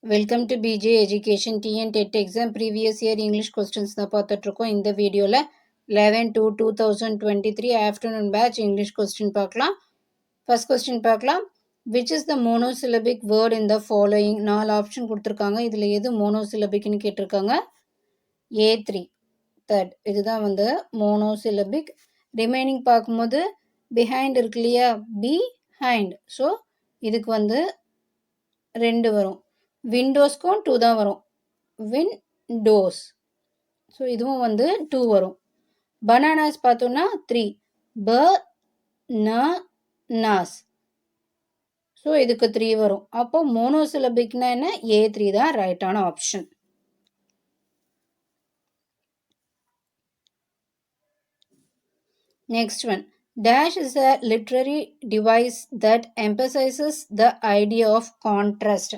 Welcome to PJ education TN TET exam previous year English questions தான் பார்த்துட்ருக்கோம். இந்த வீடியோவில் 11/2/2023 ஆஃப்டர்நூன் பேட்ச் இங்கிலீஷ் கொஸ்டின் பார்க்கலாம். ஃபர்ஸ்ட் கொஸ்டின் பார்க்கலாம். Which is the monosyllabic word in the following? 4 option கொடுத்துருக்காங்க. இதில் எது மோனோசிலபிக்னு கேட்டிருக்காங்க. A3 தேர்ட், இதுதான் வந்து மோனோசிலபிக். ரிமைனிங் பார்க்கும்போது பிஹைண்ட் இருக்கு இல்லையா, பிஹைண்ட். ஸோ இதுக்கு வந்து 2 வரும். விண்டோஸ்க்கும் 2 தான் வரும், விண்டோஸ். ஸோ இதுவும் வந்து 2 வரும். பனானாஸ் பார்த்தோம்னா 3, பனானாஸ். ஸோ இதுக்கு 3 வரும். அப்போ மோனோசிலபிக்னா என்ன? A3 தான் ரைட்டான option. Next one. Dash is a literary device that emphasizes the idea of contrast.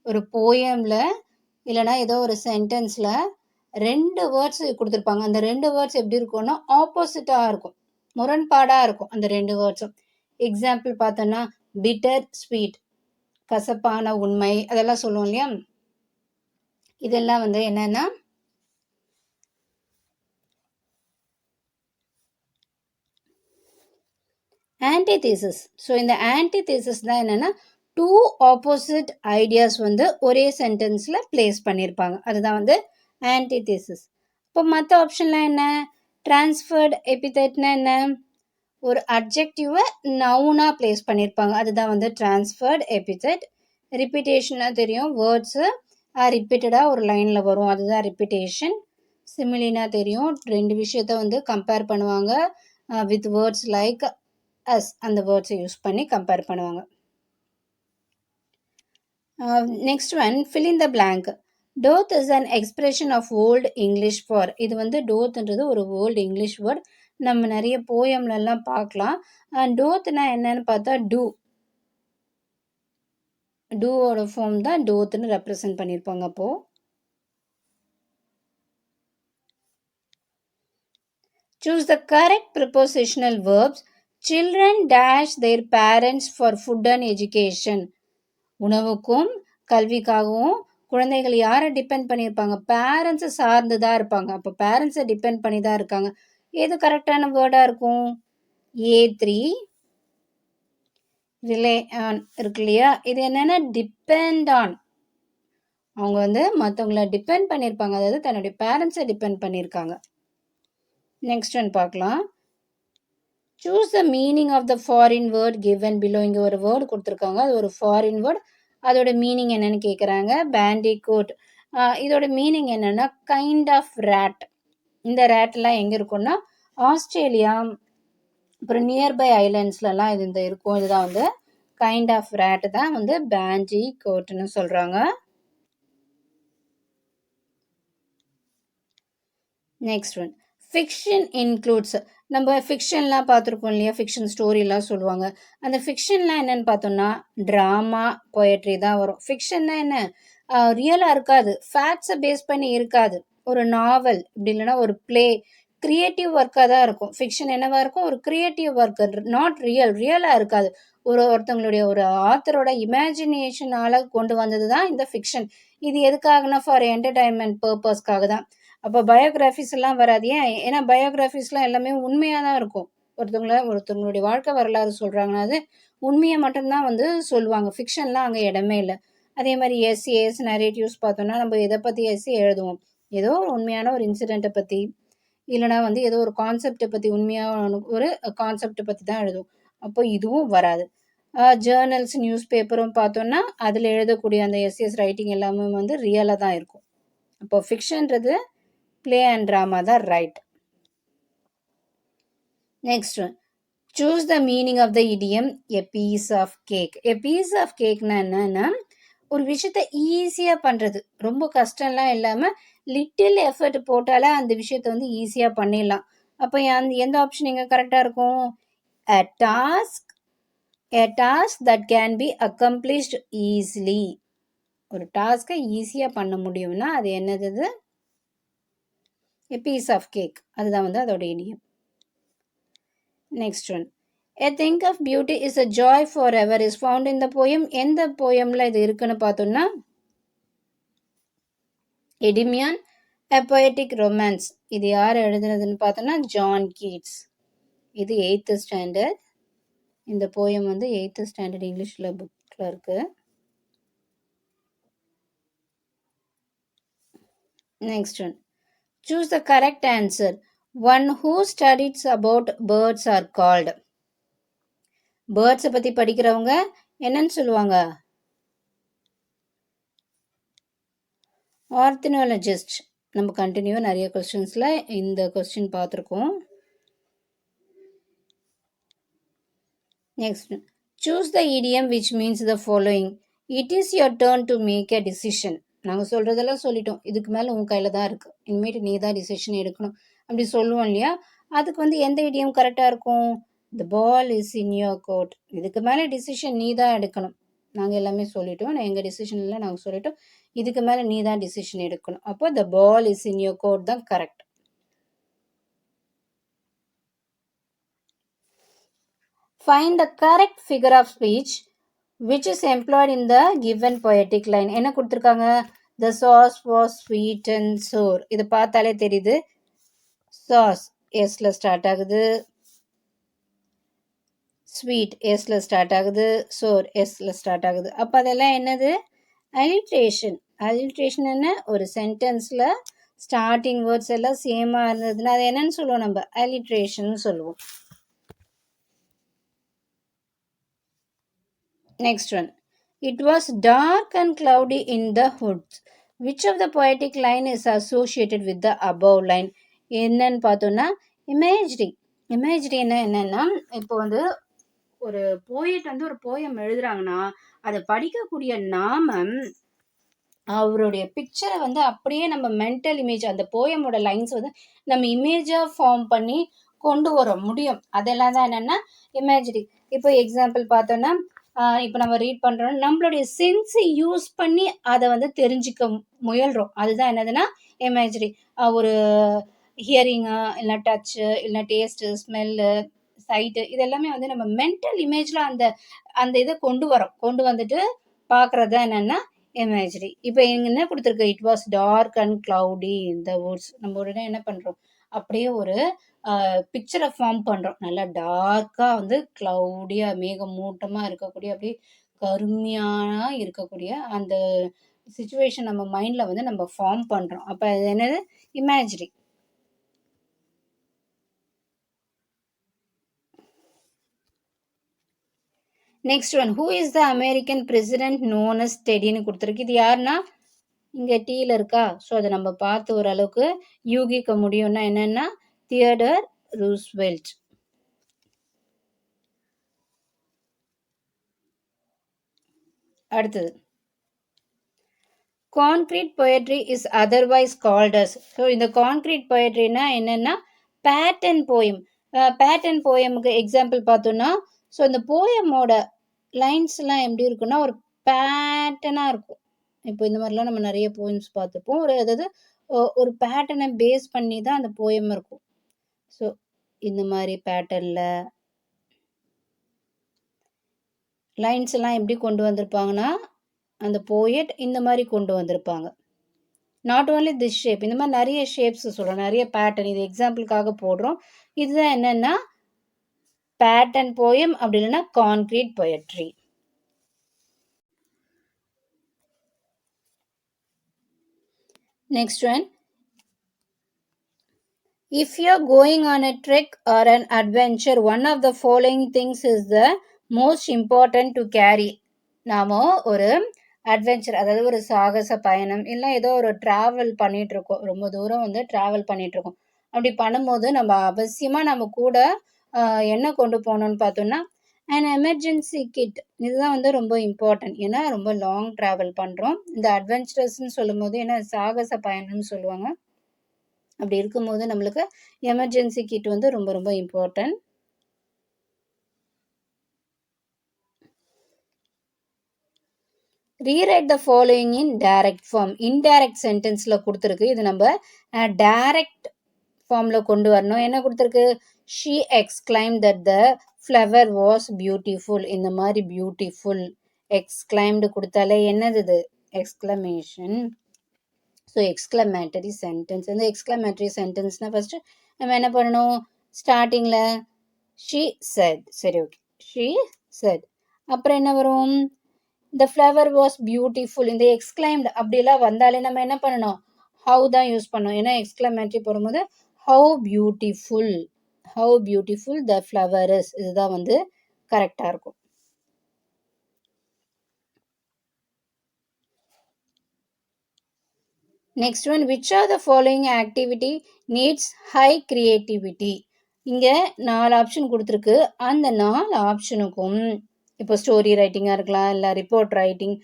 ஒரு போயமில் இல்லைனா ஏதோ ஒரு சென்டென்ஸில் 2 வேர்ட்ஸ் கொடுத்துருப்பாங்க. அந்த 2 வேர்ட்ஸ் எப்படி இருக்கும்னா ஆப்போசிட்டாக இருக்கும், முரண்பாடாக இருக்கும் அந்த 2 வேர்ட்ஸும். எக்ஸாம்பிள் பார்த்தோன்னா பிட்டர் ஸ்வீட், கசப்பான உண்மை, அதெல்லாம் சொல்லுவோம் இல்லையா. இதெல்லாம் வந்து என்னன்னா ஆன்டிதீசிஸ். ஸோ இந்த ஆன்டிதீசிஸ் தான் என்னென்னா 2 ஆப்போசிட் ஐடியாஸ் வந்து ஒரே சென்டென்ஸில் பிளேஸ் பண்ணியிருப்பாங்க. அதுதான் வந்து ஆன்டிதீசிஸ். இப்போ மற்ற ஆப்ஷன்லாம் என்ன? டிரான்ஸ்ஃபர்டு எபிதெட்னா என்ன? ஒரு அட்ஜெக்டிவை நவுனாக பிளேஸ் பண்ணியிருப்பாங்க. அதுதான் வந்து டிரான்ஸ்ஃபர்டு எபிதெட். ரிப்பீட்டேஷனாக தெரியும், வேர்ட்ஸு ரிப்பீட்டடாக ஒரு லைனில் வரும், அதுதான் ரிப்பீட்டேஷன். சிமிலினா தெரியும், 2 விஷயத்த வந்து கம்பேர் பண்ணுவாங்க வித் வேர்ட்ஸ் லைக் அஸ், அந்த வேர்ட்ஸை யூஸ் பண்ணி கம்பேர் பண்ணுவாங்க. Next one, fill in the blank. Doth is an expression of old English for. இது வந்து dothன்றது ஒரு ஓல்டு இங்கிலீஷ் வேர்ட். நம்ம நிறைய போயம்லலாம் பார்க்கலாம். டோத்னா என்னன்னு பார்த்தா டூ, டூவோட ஃபார்ம் தான் டோத்னு ரெப்ரசன்ட் பண்ணியிருப்பாங்க. அப்போது choose the correct prepositional verbs. Children dash their parents for food and education. உணவுக்கும் கல்விக்காகவும் குழந்தைகள் யாரை டிபெண்ட் பண்ணியிருப்பாங்க? பேரண்ட்ஸை சார்ந்து தான் இருப்பாங்க. அப்போ பேரண்ட்ஸை டிபெண்ட் பண்ணி தான் இருக்காங்க. எது கரெக்டான வேர்டாக இருக்கும்? A3 ரிலே ஆன் இருக்கு இல்லையா, இது என்னென்னா டிபெண்ட் ஆன். அவங்க வந்து மற்றவங்கள டிபெண்ட் பண்ணியிருப்பாங்க, அதாவது தன்னுடைய பேரண்ட்ஸை டிபெண்ட் பண்ணியிருக்காங்க. நெக்ஸ்ட் ஒன் பார்க்கலாம். Choose the meaning of the foreign word given below. இங்கே ஒரு வேர்டு கொடுத்துருக்காங்க, அது ஒரு ஃபாரின் வேர்ட். அதோட மீனிங் என்னன்னு கேட்குறாங்க. பேண்டிகோட். இதோட மீனிங் என்னன்னா கைண்ட் ஆஃப் ரேட். இந்த ரேட்லாம் எங்கே இருக்கும்னா ஆஸ்திரேலியா, அப்புறம் நியர்பை ஐலண்ட்ஸ்லலாம் இது இந்த இருக்கும். இதுதான் வந்து கைண்ட் ஆஃப் ரேட் தான் வந்து பேண்டிகோட்னு சொல்கிறாங்க. Next one, fiction includes. நம்ம ஃபிக்ஷன்லாம் பார்த்துருக்கோம் இல்லையா, ஃபிக்ஷன் ஸ்டோரிலாம் சொல்லுவாங்க. அந்த ஃபிக்ஷன்லாம் என்னென்னு பார்த்தோம்னா ட்ராமா, பொயட்ரி தான் வரும். ஃபிக்ஷன்னா என்ன? ரியலாக இருக்காது, ஃபேக்ட்ஸை பேஸ் பண்ணி இருக்காது. ஒரு நாவல் இப்படி இல்லைன்னா ஒரு ப்ளே, க்ரியேட்டிவ் ஒர்க்காக தான் இருக்கும். ஃபிக்ஷன் என்னவாக இருக்கும்? ஒரு க்ரியேட்டிவ் ஒர்க், நாட் ரியலாக இருக்காது. ஒருத்தவங்களுடைய ஒரு ஆத்தரோட இமேஜினேஷனால் கொண்டு வந்தது தான் இந்த ஃபிக்ஷன். இது எதுக்காகனா ஃபார் என்டர்டைன்மெண்ட் பர்பஸ்க்காக தான். அப்போ பயோகிராஃபிஸ் எல்லாம் வராது. ஏன்னா பயோகிராஃபிஸ்லாம் எல்லாமே உண்மையாக தான் இருக்கும். ஒருத்தவங்களுடைய வாழ்க்கை வரலாறு சொல்கிறாங்கன்னா அது உண்மையை மட்டும்தான் வந்து சொல்லுவாங்க. ஃபிக்ஷன்லாம் அங்கே இடமே இல்லை. அதே மாதிரி எஸ்ஏஸ், நரேட்டிவ்ஸ் பார்த்தோன்னா நம்ம எதை பற்றி எஸ்ஏ எழுதுவோம்? ஏதோ ஒரு உண்மையான ஒரு இன்சிடெண்ட்டை பற்றி, இல்லைனா வந்து ஏதோ ஒரு கான்செப்டை பற்றி, உண்மையான ஒரு கான்செப்டை பற்றி தான் எழுதுவோம். அப்போ இதுவும் வராது. ஜேர்னல்ஸ், நியூஸ் பேப்பரும் பார்த்தோன்னா அதில் எழுதக்கூடிய அந்த எஸ்ஏஸ் ரைட்டிங் எல்லாமே வந்து ரியலாக தான் இருக்கும். அப்போ ஃபிக்ஷன்றது play and drama தான் right. Next one, choose the meaning of the idiom a piece of cake. A piece of கேக்னா என்னன்னா ஒரு விஷயத்த ஈஸியாக பண்ணுறது, ரொம்ப கஷ்டம்லாம் இல்லாமல் லிட்டில் எஃபர்ட் போட்டாலே அந்த விஷயத்த வந்து ஈஸியாக பண்ணிடலாம். அப்போ எந்த ஆப்ஷன் இங்கே கரெக்டாக இருக்கும்? a task that can be accomplished easily. ஒரு டாஸ்க்கை ஈஸியாக பண்ண முடியும்னா அது என்னது? A piece of cake. அதுதான் வந்து அதோட இடியம். Next one, a thing of beauty is a joy forever is found in the poem. எந்த போயமில் இது இருக்குன்னு பார்த்தோம்னா எடிமியான் a poetic romance. இது யார் எழுதுனதுன்னு பார்த்தோன்னா ஜான் கீட்ஸ். இது 8th ஸ்டாண்டர்ட். இந்த போயம் வந்து 8th ஸ்டாண்டர்ட் இங்கிலீஷில் புக்கில் இருக்கு. Next one, choose the correct answer. One who studies about birds are called. பேர்ட்ஸை பற்றி படிக்கிறவங்க என்னன்னு சொல்லுவாங்க? ஆர்த்தினாலஜிஸ்ட். நம்ம கண்டினியூவாக நிறைய கொஸ்டின்ஸில் இந்த கொஸ்டின் பார்த்துருக்கோம். Next, choose the idiom which means the following. It is your turn to make a decision. நாங்கள் சொல்கிறதெல்லாம் சொல்லிட்டோம், இதுக்கு மேலே உன் கையில் தான் இருக்குது, இனிமேட்டு நீ தான் டிசிஷன் எடுக்கணும் அப்படி சொல்லுவோம் இல்லையா? அதுக்கு வந்து எந்த இடியம் கரெக்டாக இருக்கும்? த ball is in your court. இதுக்கு மேலே டிசிஷன் நீ தான் எடுக்கணும். நாங்கள் எல்லாமே சொல்லிட்டோம், எங்கள் டிசிஷன்லாம் நாங்கள் சொல்லிட்டோம், இதுக்கு மேலே நீ தான் டிசிஷன் எடுக்கணும். அப்போ த ball is in your court தான் correct. Find the correct figure of speech which is employed in the given poetic line. என்ன கொடுத்துருக்காங்க? The sauce was sweet and sour. இது பார்த்தாலே தெரியுது. sauce எஸ்ல ஸ்டார்ட் ஆகுது, ஸ்வீட் எஸ்ல ஸ்டார்ட் ஆகுது, சோர் எஸ்ல ஸ்டார்ட் ஆகுது. அப்போ அதெல்லாம் என்னது? அலிட்ரேஷன். அலிட்ரேஷன் என்ன? ஒரு சென்டென்ஸில் ஸ்டார்டிங் வேர்ட்ஸ் எல்லாம் சேமாக இருந்ததுன்னா அது என்னன்னு சொல்லுவோம்? நம்ம அலிட்ரேஷன் சொல்லுவோம். Next one. It was dark and cloudy in the woods. Which of the poetic line is associated with the above line? என்னன்னு பார்த்தோன்னா இமேஜரி. இமேஜரி என்னன்னா, இப்போ வந்து ஒரு போயட் வந்து ஒரு போயம் எழுதுறாங்கன்னா அதை படிக்கக்கூடிய நாம அவருடைய பிக்சரை வந்து அப்படியே நம்ம மென்டல் இமேஜ், அந்த போயமோட லைன்ஸ் வந்து நம்ம இமேஜாக ஃபார்ம் பண்ணி கொண்டு வர முடியும். அதெல்லாம் தான் என்னென்னா இமேஜரி. இப்போ எக்ஸாம்பிள் பார்த்தோன்னா, இப்போ நம்ம ரீட் பண்ணுறோம், நம்மளுடைய சென்ஸை யூஸ் பண்ணி அதை வந்து தெரிஞ்சுக்க முயல்கிறோம். அதுதான் என்னதுன்னா இமேஜரி. ஒரு ஹியரிங்கு, இல்லை டச்சு, இல்லை டேஸ்ட்டு, ஸ்மெல்லு, சைட்டு, இதெல்லாமே வந்து நம்ம மென்டல் இமேஜில் அந்த அந்த இதை கொண்டு வந்துட்டு பார்க்குறது தான் என்னென்னா இமேஜரி. இப்போ இங்கே என்ன கொடுத்துருக்கு? It was dark and cloudy in the woods. நம்ம உடனே என்ன பண்ணுறோம்? அப்படியே ஒரு பிக்சரை ஃபார்ம் பண்ணுறோம். நல்லா டார்க்காக வந்து க்ளவுடியாக மேகமூட்டமாக இருக்கக்கூடிய, அப்படியே கருமையாக இருக்கக்கூடிய அந்த சிச்சுவேஷன் நம்ம மைண்டில் வந்து நம்ம ஃபார்ம் பண்ணுறோம். அப்போ அது என்னது? Imagery. Next one, who is the American president known as டெடின்னு கொடுத்துருக்கு. இது யாருன்னா இங்கே டீயில் இருக்கா? ஸோ அதை நம்ம பார்த்து ஓரளவுக்கு யூகிக்க முடியும்னா என்னென்னா தியோடர் ரூஸ்வெல்ட். அடுத்தது, concrete poetry is otherwise called as. So இந்த கான்க்ரீட் பொயட்ரினா என்னென்னா பேட்டர்ன் போயம். பேட்டர்ன் போயமுக்கு எக்ஸாம்பிள் பார்த்தோன்னா, ஸோ இந்த போயமோட லைன்ஸ்லாம் எப்படி இருக்குன்னா ஒரு பேட்டர்னாக இருக்கும். இப்போ இந்த மாதிரிலாம் நம்ம நிறைய போயம்ஸ் பார்த்துப்போம். அதாவது ஒரு பேட்டர்னை பேஸ் பண்ணி தான் அந்த போயம் இருக்கும். ஸோ இந்த மாதிரி பேட்டர்னில் லைன்ஸ் எல்லாம் எப்படி கொண்டு வந்திருப்பாங்கன்னா அந்த போயட் இந்த மாதிரி கொண்டு வந்திருப்பாங்க. நாட் ஓன்லி திஸ் ஷேப், இந்த மாதிரி நிறைய ஷேப்ஸ் சொல்கிறோம், நிறைய பேட்டர்ன். இது எக்ஸாம்பிளுக்காக போடுறோம். இதுதான் என்னென்னா பேட்டர்ன் போயம், அப்படி இல்லைன்னா concrete poetry. Next one, if you're going on a trek or an adventure, one of the following things is the most important to carry. நாம ஒரு அட்வென்ச்சர், அதாவது ஒரு சாகச பயணம், இல்லை ஏதோ ஒரு ட்ராவல் பண்ணிகிட்ருக்கோம், ரொம்ப தூரம் வந்து ட்ராவல் பண்ணிகிட்ருக்கோம். அப்படி பண்ணும்போது நம்ம அவசியமாக நம்ம கூட என்ன கொண்டு போகணுன்னு பார்த்தோன்னா அண்ட் எமர்ஜென்சி கிட். இதுதான் வந்து ரொம்ப இம்பார்ட்டன்ட். ஏன்னா ரொம்ப லாங் ட்ராவல் பண்ணுறோம். இந்த அட்வென்ச்சரஸ்ன்னு சொல்லும் போது ஏன்னா சாகச பயணம்னு சொல்லுவாங்க. அப்படி இருக்கும்போது நம்மளுக்கு எமர்ஜென்சி கிட் வந்து ரொம்ப ரொம்ப important. Rewrite the following in direct form. Indirect சென்டென்ஸில் கொடுத்துருக்கு, இது நம்ம டைரக்ட் ஃபார்மில் கொண்டு வரணும். என்ன கொடுத்துருக்கு? She exclaimed that the flower was beautiful. இந்த மாதிரி பியூட்டிஃபுல் எக்ஸ்கிளைம்டு கொடுத்தாலே என்னது? இது எக்ஸ்கிளமேஷன். So exclamatory sentence. இந்த எக்ஸ்க்ளமேட்டரி சென்டென்ஸ்னால் ஃபஸ்ட்டு நம்ம என்ன பண்ணணும், ஸ்டார்டிங்கில் ஷீ செட். சரி, ஓகே, ஷீ செட். அப்புறம் என்ன வரும், த ஃப்ளவர் வாஸ் பியூட்டிஃபுல். இந்த எக்ஸ்க்ளைம்டு அப்படிலாம் வந்தாலே நம்ம என்ன பண்ணணும், ஹவு தான் யூஸ் பண்ணணும். ஏன்னா எக்ஸ்க்ளமேட்டரி போடும்போது how beautiful, how beautiful the flower is, இதுதான் வந்து கரெக்டாக இருக்கும். Next one, which are the following activity needs high creativity. இங்கே 4 ஆப்ஷன் கொடுத்துருக்கு. அந்த 4 ஆப்ஷனுக்கும் இப்போ ஸ்டோரி ரைட்டிங்காக இருக்கலாம், இல்லை report writing,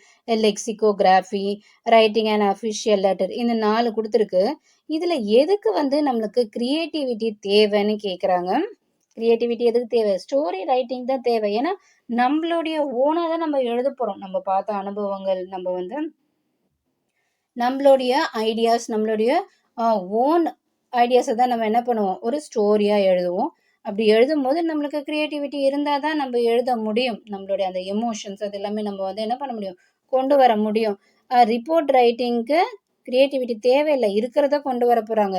lexicography, writing and official letter, இந்த 4 கொடுத்துருக்கு. இதில் எதுக்கு வந்து நம்மளுக்கு க்ரியேட்டிவிட்டி தேவைன்னு கேட்குறாங்க. க்ரியேட்டிவிட்டி எதுக்கு தேவை, ஸ்டோரி ரைட்டிங் தான் தேவை. ஏன்னா நம்மளுடைய ஓனாக தான் நம்ம எழுத போகிறோம். நம்ம பார்த்த அனுபவங்கள், நம்ம வந்து நம்மளுடைய ஐடியாஸ், நம்மளுடைய ஓன் ஐடியாஸை தான் நம்ம என்ன பண்ணுவோம், ஒரு ஸ்டோரியாக எழுதுவோம். அப்படி எழுதும்போது நம்மளுக்கு க்ரியேட்டிவிட்டி இருந்தால் தான் நம்ம எழுத முடியும். நம்மளுடைய அந்த எமோஷன்ஸ் அது எல்லாமே நம்ம வந்து என்ன பண்ண முடியும், கொண்டு வர முடியும். ரிப்போர்ட் ரைட்டிங்க்கு க்ரியேட்டிவிட்டி தேவையில்லை, இருக்கிறத கொண்டு வர போகிறாங்க.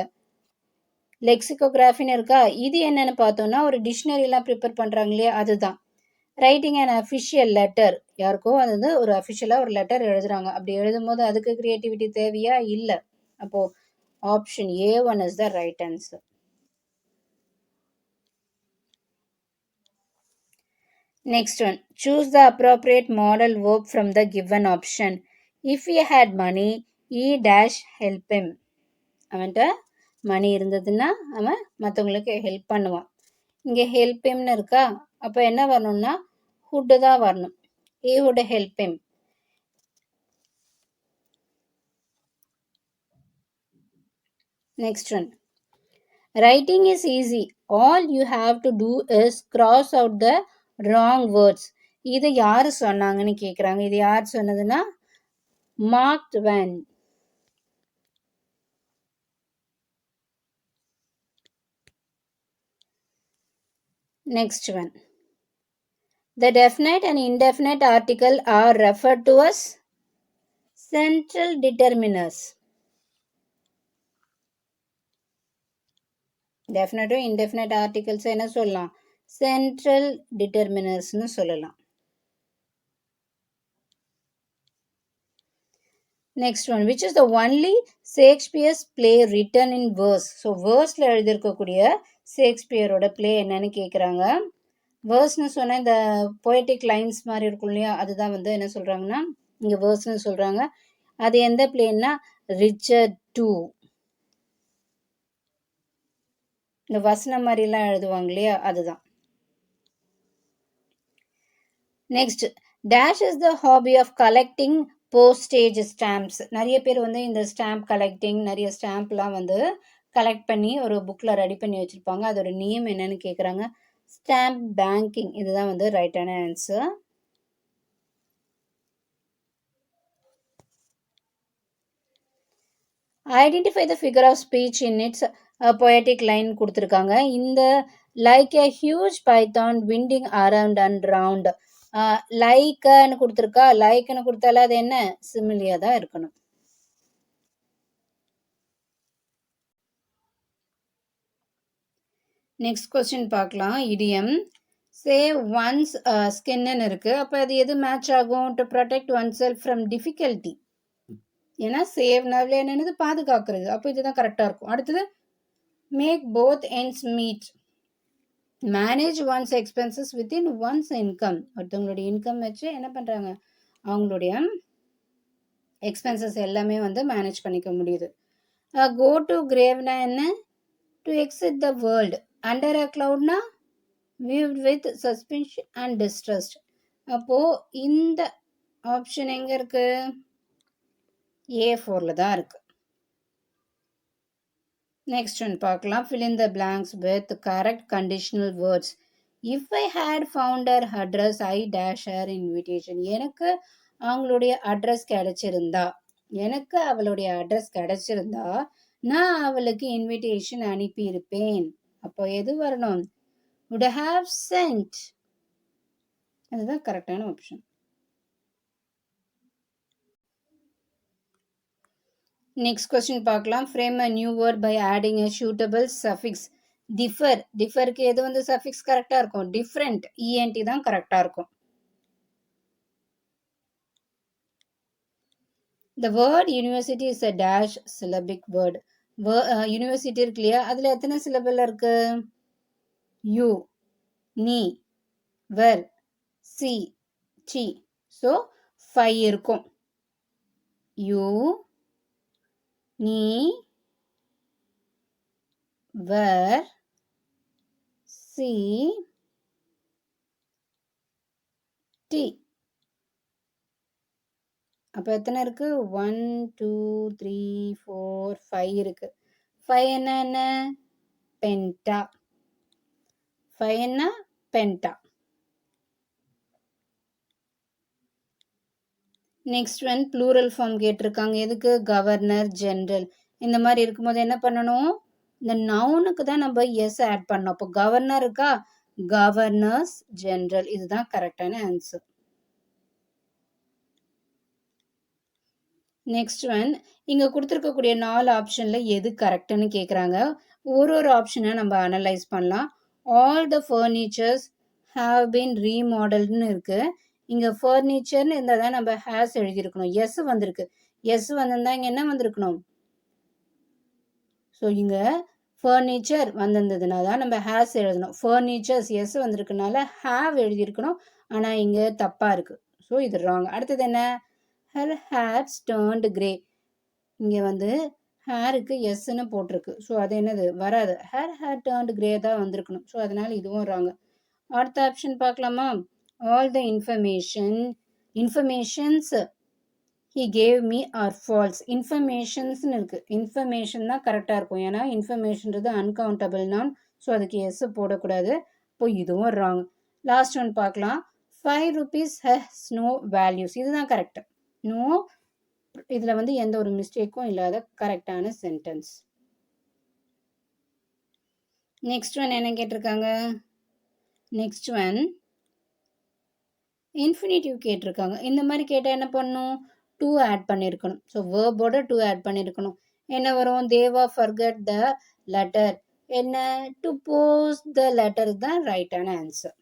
லெக்சிகோகிராஃபின்னு இருக்கா, இது என்னென்னு பார்த்தோன்னா ஒரு டிக்ஷனரிலாம் ப்ரிப்பேர் பண்ணுறாங்க இல்லையா, அதுதான். ரைட்டிங் அண்ட் அஃபிஷியல் லெட்டர், யாருக்கோ அது வந்து ஒரு அஃபிஷியலாக ஒரு லெட்டர் எழுதுறாங்க. அப்படி எழுதும்போது அதுக்கு க்ரியேட்டிவிட்டி தேவையா, இல்லை. அப்போது option A1 is the right answer. Next one, choose the appropriate model verb from the given option. If he had money he dash help him. அவன்கிட்ட மணி இருந்ததுன்னா அவன் மற்றவங்களுக்கு ஹெல்ப் பண்ணுவான். இங்கே ஹெல்ப் ஹிம்னு இருக்கா, அப்போ என்ன வரணும்னா ஹுட்டு தான் வரணும். he would help him. Next one, writing is easy. All you have to do is cross out the wrong words. இது யார் சொன்னாங்கன்னு கேட்குறாங்க. இது யார் சொன்னதுன்னா Mark Twain. Next one, the definite and indefinite article are referred to as central determiners. Definite and indefinite articles என்ன சொல்லலாம், central determinersனு சொல்லலாம். Next one, which is the only Shakespeare's play written in verse. So வேர்ஸில் எழுதியிருக்கக்கூடிய ஷேக்ஸ்பியரோட play என்னன்னு கேட்குறாங்க. வேர்ஸ்னு சொன்னால் இந்த பொயட்டிக் லைன்ஸ் மாதிரி இருக்கும் இல்லையா, அதுதான் வந்து என்ன சொல்கிறாங்கன்னா இங்கே வேர்ஸ்னு சொல்கிறாங்க. அது எந்த பிளேன்னா ரிச்சர்ட் 2. இந்த வசனம் மாதிரிலாம் எழுதுவாங்க இல்லையா, அதுதான். Next, dash is the hobby of collecting postage stamps. நிறைய பேர் வந்து இந்த ஸ்டாம்ப் கலெக்டிங், நிறைய ஸ்டாம்ப்லாம் வந்து கலெக்ட் பண்ணி ஒரு புக்கில் ரெடி பண்ணி வச்சுருப்பாங்க. அதோட நேம் என்னன்னு கேட்குறாங்க, ஸ்டாம்ப் பேங்கிங். இதுதான் வந்து ரைட்டான answer. Identify the figure of speech in its poetic line கொடுத்துருக்காங்க. இந்த like a huge python winding around and round, லைக்குன்னு கொடுத்துருக்கா, லைக்குன்னு கொடுத்தால அது என்ன, சிமிலியாக தான் இருக்கணும். நெக்ஸ்ட் கொஸ்டின் பார்க்கலாம். இடியம், சேவ் ஒன்ஸ் ஸ்கின்னு இருக்குது. அப்போ அது எது மேட்ச் ஆகும், to protect oneself from difficulty. ஏன்னா சேவ்னாலே என்னது, பாதுகாக்கிறது. அப்போ இதுதான் கரெக்டாக இருக்கும். அடுத்தது make both ends meet, manage one's expenses within one's income. ஒருத்தவங்களுடைய இன்கம் வச்சு என்ன பண்ணுறாங்க, அவங்களுடைய எக்ஸ்பென்சஸ் எல்லாமே வந்து மேனேஜ் பண்ணிக்க முடியுது. கோ டு கிரேவ்னா என்ன, to exit the world. Under a க்ளவுட்னா viewed with suspension and distrust. அப்போது இந்த ஆப்ஷன் எங்கே இருக்குது, A4 தான் இருக்குது. நெக்ஸ்ட் ஒன் பார்க்கலாம். fill in the blanks with correct conditional words. if I had found her address I dash her invitation. எனக்கு அவங்களுடைய அட்ரஸ் கிடைச்சிருந்தா, எனக்கு அவளுடைய அட்ரஸ் கிடைச்சிருந்தா நான் அவளுக்கு இன்விடேஷன் அனுப்பியிருப்பேன். அப்போ எது வரணும், would have sent. அதுதான் கரெக்டான ஆப்ஷன். நெக்ஸ்ட் கொஸ்டின் பார்க்கலாம். Frame a new word by adding a suitable suffix. டிஃபருக்கு எது வந்து சஃபிக்ஸ் கரெக்டாக இருக்கும்? டிஃப்ரெண்ட், இஎன்டி தான் கரெக்டாக இருக்கும். The word university is a dash syllabic word. University இருக்கு இல்லையா, அதில் எத்தனை சிலபிள் இருக்கு? யூ, நீ, வர், சி, டி. ஸோ 5 இருக்கும். யூ, நீ, வர், சி, டி. அப்போ எத்தனை இருக்கு? 1 2 3 4 5 இருக்கு. 5 என்ன? பென்டா. 5 என்ன? பென்டா. நெக்ஸ்ட் ஒன் ப்ளூரல் ஃபார்ம் கேட்டிருக்காங்க. எதுக்கு? Governor, general. இந்த மாதிரி இருக்கும்போது என்ன பண்ணணும்? இந்த நவுனுக்கு தான் நம்ம எஸ் ஆட் பண்ணோம். அப்போ கவர்னர் இருக்கா, கவர்னர்ஸ் ஜெனரல். இதுதான் கரெக்டான ஆன்சர். நெக்ஸ்ட் ஒன், இங்க கொடுத்துருக்கக்கூடிய 4 ஆப்ஷன்ல எது கரெக்ட்னு கேட்குறாங்க. ஒரு ஆப்ஷனை நம்ம அனலைஸ் பண்ணலாம். All the furnitures have been ரீமாடல்டுன்னு இருக்கு. இங்க ஃபர்னிச்சர்னு இருந்தால் தான் நம்ம ஹேஸ் எழுதியிருக்கணும். எஸ் வந்திருக்கு. எஸ் வந்திருந்தா இங்க என்ன வந்திருக்கணும்? ஸோ இங்க ஃபர்னிச்சர் வந்திருந்ததுனா தான் நம்ம ஹேஸ் எழுதணும். ஃபர்னிச்சர்ஸ் எஸ் வந்திருக்கனால ஹாவ் எழுதியிருக்கணும். ஆனால் இங்கே தப்பாக இருக்கு. ஸோ இது ராங். அடுத்தது என்ன? Her hairs turned grey. இங்கே வந்து ஹேருக்கு எஸ்ன்னு போட்டிருக்கு. ஸோ அது என்னது? வராது. ஹேர் டர்ன்டு கிரே தான் வந்திருக்கணும். ஸோ அதனால இதுவும் ராங். அடுத்த ஆப்ஷன் பார்க்கலாமா? All the informations he gave me are false. இன்ஃபர்மேஷன்ஸ்னு இருக்கு. இன்ஃபர்மேஷன் தான் கரெக்டாக இருக்கும். ஏன்னா இன்ஃபர்மேஷன்றது அன்கவுண்டபிள் நான். ஸோ அதுக்கு எஸ் போடக்கூடாது. இப்போ இதுவும் ராங். லாஸ்ட் ஒன் பார்க்கலாம். 5 rupees has no values. இதுதான் கரெக்ட். நோ, இதில் வந்து எந்த ஒரு மிஸ்டேக்கும் இல்லாத கரெக்டான சென்டென்ஸ். நெக்ஸ்ட் ஒன் என்ன கேட்டிருக்காங்க? நெக்ஸ்ட் ஒன் இன்ஃபினிட்டிவ் கேட்டிருக்காங்க. இந்த மாதிரி கேட்டால் என்ன பண்ணணும்? 2 ஆட் பண்ணியிருக்கணும். ஸோ வேர்போட 2 ஆட் பண்ணியிருக்கணும். என்ன வரும்? தேவா ஃபர்கட் த லெட்டர். என்ன? டு போஸ்ட் த லெட்டர் தான் ரைட்டான ஆன்சர்.